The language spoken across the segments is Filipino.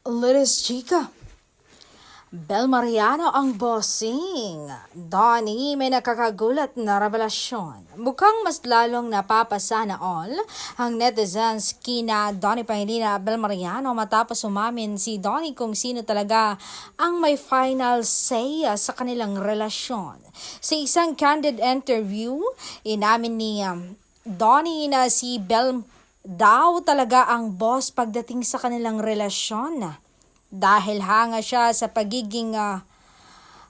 Litis Chica. Bel Mariano ang bossing. Donnie, may nakakagulat na revelasyon. Mukhang mas lalong napapasana all ang netizens kina Donnie Pangilinan at Bel Mariano matapos umamin si Donnie kung sino talaga ang may final say sa kanilang relasyon. Sa isang candid interview, inamin ni Donnie na si Bel daw talaga ang boss pagdating sa kanilang relasyon. Dahil hanga siya sa pagiging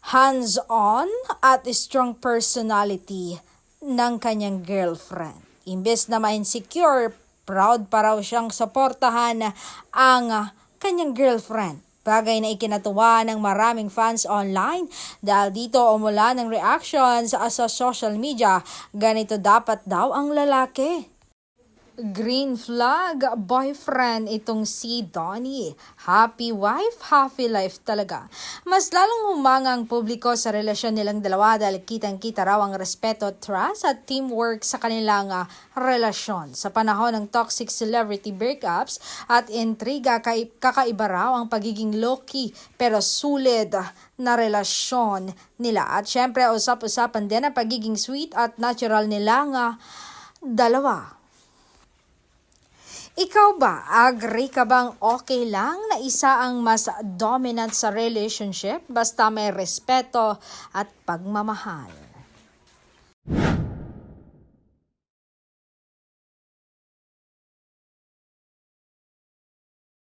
hands-on at strong personality ng kanyang girlfriend. Imbes na ma-insecure, proud pa raw siyang suportahan ang kanyang girlfriend. Bagay na ikinatuwa ng maraming fans online dahil dito umula ng reactions sa social media. Ganito dapat daw ang lalaki. Green flag boyfriend itong si Donnie. Happy wife, happy life talaga. Mas lalong humanga ang publiko sa relasyon nilang dalawa dahil kitang-kita raw ang respeto, trust at teamwork sa kanilang relasyon. Sa panahon ng toxic celebrity breakups at intriga, kakaiba raw ang pagiging low-key pero sulit na relasyon nila. At syempre, usap-usapan din ang pagiging sweet at natural nilang dalawa. Ikaw ba, agree ka bang okay lang na isa ang mas dominant sa relationship basta may respeto at pagmamahal?